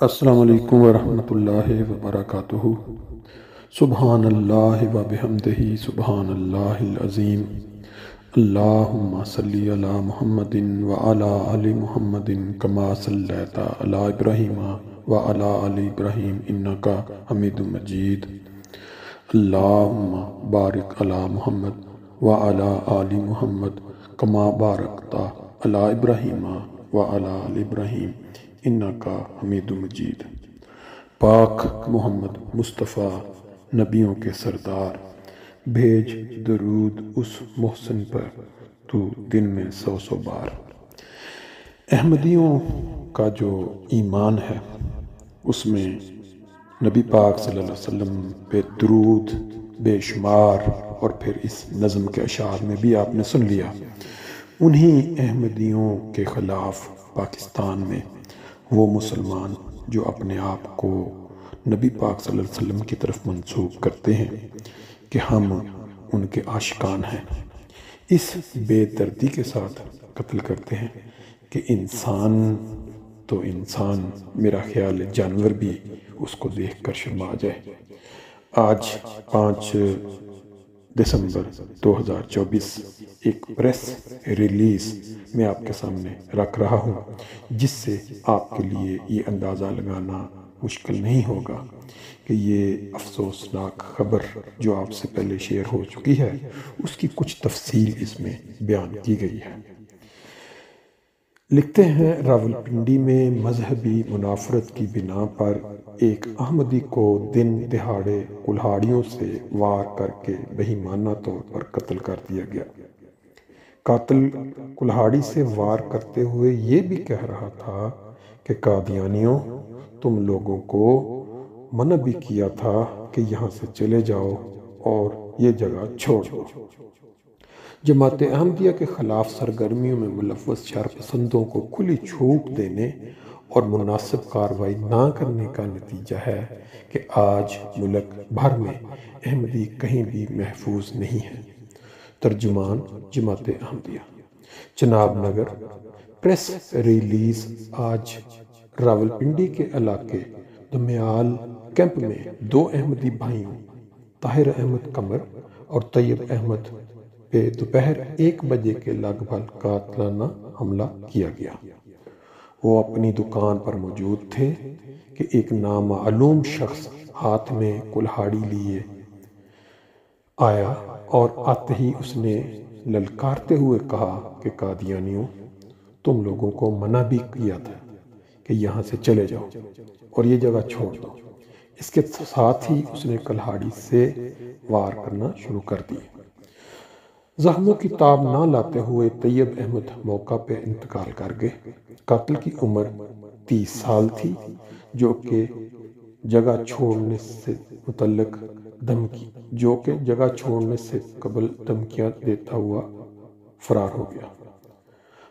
السلام علیکم ورحمۃ اللہ وبرکاتہ۔ سبحان اللہ و بحمدہ سبحان اللہ العظیم۔ اللہم صلی علی محمد وعلی آل محمد کما صلیت علی ابراہیم وعلی آل ابراہیم انک حمید مجید۔ اللہم بارک علی محمد وعلی آل محمد کما بارکت علی ابراہیم وعلی آل ابراہیم انکا حمید مجید۔ پاک محمد مصطفیٰ نبیوں کے سردار، بھیج درود اس محسن پر تو دن میں 100 بار۔ احمدیوں کا جو ایمان ہے اس میں نبی پاک صلی اللہ علیہ وسلم پہ درود بے شمار، اور پھر اس نظم کے اشعار میں بھی آپ نے سن لیا۔ انہی احمدیوں کے خلاف پاکستان میں وہ مسلمان جو اپنے آپ کو نبی پاک صلی اللہ علیہ وسلم کی طرف منسوب کرتے ہیں کہ ہم ان کے عاشقان ہیں، اس بے دردی کے ساتھ قتل کرتے ہیں کہ انسان تو انسان، میرا خیال ہے جانور بھی اس کو دیکھ کر شرما جائے۔ آج 5 دسمبر 2024 ایک پریس ریلیز میں آپ کے سامنے رکھ رہا ہوں، جس سے آپ کے لیے یہ اندازہ لگانا مشکل نہیں ہوگا کہ یہ افسوسناک خبر جو آپ سے پہلے شیئر ہو چکی ہے اس کی کچھ تفصیل اس میں بیان کی گئی ہے۔ لکھتے ہیں، راولپنڈی میں مذہبی منافرت کی بنا پر ایک احمدی کو دن دہاڑے کلہاڑیوں سے وار کر کے بہیمانہ طور پر قتل کر دیا گیا۔ قاتل کلہاڑی سے وار کرتے ہوئے یہ بھی کہہ رہا تھا کہ قادیانیوں، تم لوگوں کو منع بھی کیا تھا کہ یہاں سے چلے جاؤ اور یہ جگہ چھوڑ دو۔ جماعت احمدیہ کے خلاف سرگرمیوں میں ملوث شرپسندوں کو کھلی چھوٹ دینے اور مناسب کارروائی نہ کرنے کا نتیجہ ہے کہ آج ملک بھر میں احمدی کہیں بھی محفوظ نہیں ہے۔ ترجمان جماعت احمدیہ، چناب نگر۔ پریس ریلیز آج راولپنڈی کے علاقے دمیال کیمپ میں 2 احمدی بھائیوں طاہر احمد قمر اور طیب احمد پہ دوپہر 1 بجے کے لگ بھگ قاتلانہ حملہ کیا گیا۔ وہ اپنی دکان پر موجود تھے کہ ایک نامعلوم شخص ہاتھ میں کلہاڑی لیے آیا اور آتے ہی اس نے للکارتے ہوئے کہا کہ قادیانیوں، تم لوگوں کو منع بھی کیا تھا کہ یہاں سے چلے جاؤ اور یہ جگہ چھوڑ دو۔ اس کے ساتھ ہی اس نے کلہاڑی سے وار کرنا شروع کر دی۔ زخموں کی تاب نہ لاتے ہوئے طیب احمد موقع پہ انتقال کر گئے۔ قاتل کی عمر 30 سال تھی، جو کہ جگہ چھوڑنے سے قبل دھمکیاں دیتا ہوا فرار ہو گیا۔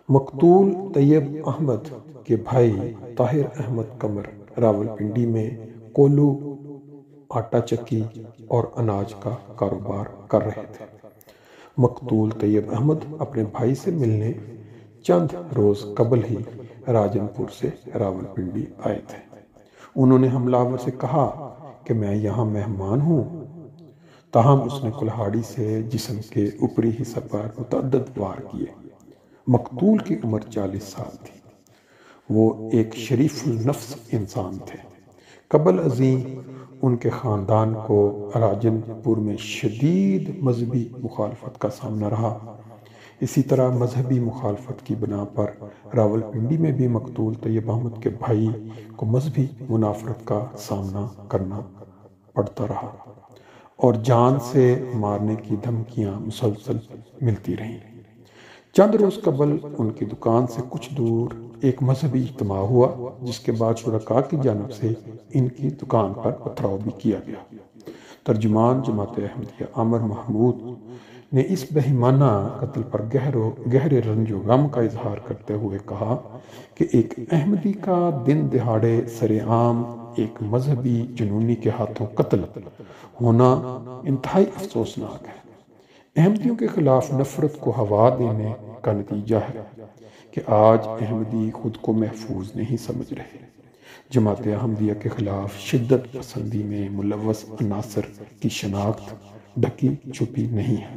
مقتول طیب احمد کے بھائی طاہر احمد قمر راولپنڈی میں کولو، آٹا چکی اور اناج کا کاروبار کر رہے تھے۔ مقتول طیب احمد اپنے بھائی سے ملنے چند روز قبل ہی راجن پور سے راولپنڈی آئے تھے۔ انہوں نے حملہ آور سے کہا کہ میں یہاں مہمان ہوں، تاہم اس نے کلہاڑی سے جسم کے اوپری حصہ پر متعدد وار کیے۔ مقتول کی عمر 40 سال تھی۔ وہ ایک شریف النفس انسان تھے۔ قبل ازیں ان کے خاندان کو راجن پور میں شدید مذہبی مخالفت کا سامنا رہا۔ اسی طرح مذہبی مخالفت کی بنا پر راولپنڈی میں بھی مقتول طیب احمد کے بھائی کو مذہبی منافرت کا سامنا کرنا پڑتا رہا اور جان سے مارنے کی دھمکیاں مسلسل ملتی رہیں۔ چند روز قبل ان کی دکان سے کچھ دور ایک مذہبی اجتماع ہوا، جس کے بعد شرکاء کی جانب سے ان کی دکان پر پتھراؤ بھی کیا گیا۔ ترجمان جماعت احمدیہ عامر محمود نے اس بہیمانہ قتل پر گہرے رنج و غم کا اظہار کرتے ہوئے کہا کہ ایک احمدی کا دن دہاڑے سر عام ایک مذہبی جنونی کے ہاتھوں قتل ہونا انتہائی افسوسناک ہے۔ احمدیوں کے خلاف نفرت کو ہوا دینے کا نتیجہ ہے کہ آج احمدی خود کو محفوظ نہیں سمجھ رہے۔ جماعت احمدیہ کے خلاف شدت پسندی میں ملوث عناصر کی شناخت ڈھکی چھپی نہیں ہے۔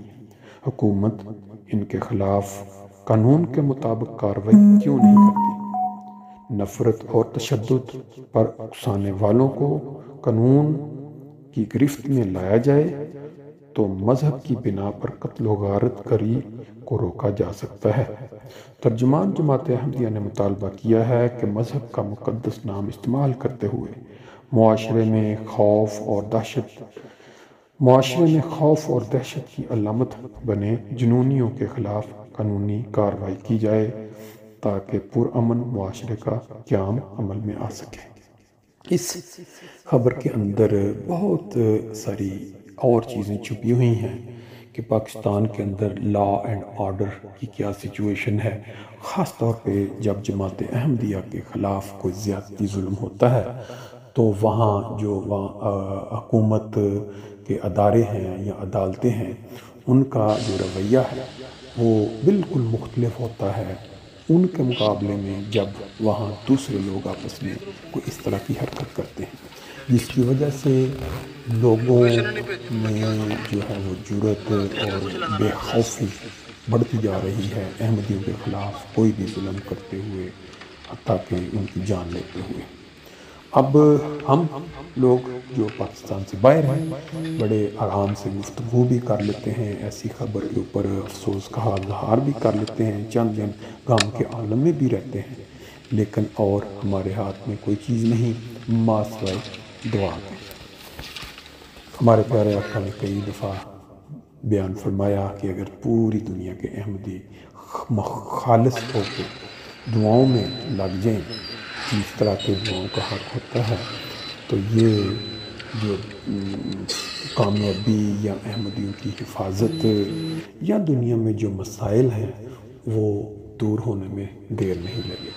حکومت ان کے خلاف قانون کے مطابق کارروائی کیوں نہیں کرتی؟ نفرت اور تشدد پر اکسانے والوں کو قانون کی گرفت میں لایا جائے تو مذہب کی بنا پر قتل و غارت گری کو روکا جا سکتا ہے۔ ترجمان جماعت احمدیہ نے مطالبہ کیا ہے کہ مذہب کا مقدس نام استعمال کرتے ہوئے معاشرے میں خوف اور دہشت کی علامت بنے جنونیوں کے خلاف قانونی کارروائی کی جائے تاکہ پرامن معاشرے کا قیام عمل میں آ سکے۔ اس خبر کے اندر بہت ساری اور چیزیں چھپی ہوئی ہیں کہ پاکستان کے اندر لا اینڈ آرڈر کی کیا سچویشن ہے، خاص طور پہ جب جماعت احمدیہ کے خلاف کوئی زیادتی ظلم ہوتا ہے تو وہاں حکومت کے ادارے ہیں یا عدالتیں ہیں، ان کا جو رویہ ہے وہ بالکل مختلف ہوتا ہے ان کے مقابلے میں جب وہاں دوسرے لوگ آپس میں کوئی اس طرح کی حرکت کرتے ہیں، جس کی وجہ سے لوگوں میں جو ہے وہ جرأت اور بے خوفی بڑھتی جا رہی ہے احمدیوں کے خلاف کوئی بھی ظلم کرتے ہوئے، حتیٰ کہ ان کی جان لیتے ہوئے۔ اب ہم لوگ جو پاکستان سے باہر ہیں بڑے آرام سے گفتگو بھی کر لیتے ہیں، ایسی خبر کے اوپر افسوس کا اظہار بھی کر لیتے ہیں، چند دن غم کے عالم میں بھی رہتے ہیں، لیکن اور ہمارے ہاتھ میں کوئی چیز نہیں ماں سوائے دعا کے۔ ہمارے پیارے آقا نے کئی دفعہ بیان فرمایا کہ اگر پوری دنیا کے احمدی خالص ہو کے دعاؤں میں لگ جائیں جس طرح کے دعاؤں کا حق ہوتا ہے تو یہ جو کامیابی یا احمدیوں کی حفاظت یا دنیا میں جو مسائل ہیں وہ دور ہونے میں دیر نہیں لگے۔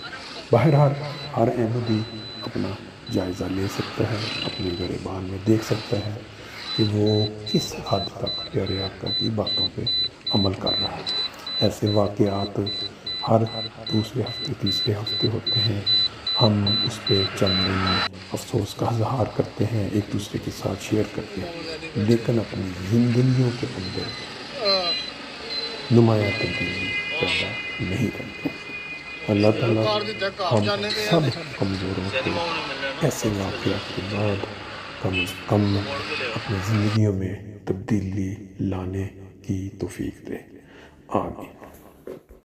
بہرحال ہر احمدی اپنا جائزہ لے سکتا ہے، اپنے گریبان میں دیکھ سکتا ہے کہ وہ کس حد تک پیارے آقا کی باتوں پہ عمل کر رہا ہے۔ ایسے واقعات ہر دوسرے ہفتے تیسرے ہفتے ہوتے ہیں، ہم اس پہ چند دن افسوس کا اظہار کرتے ہیں، ایک دوسرے کے ساتھ شیئر کرتے ہیں، لیکن اپنی زندگیوں کے اندر نمایاں تبدیلی پیدا نہیں کرتے۔ اللہ تعالیٰ ہم سب کمزوروں کو ایسے واقعات کے بعد کم از کم اپنی زندگیوں میں تبدیلی لانے کی توفیق دے۔ آمین۔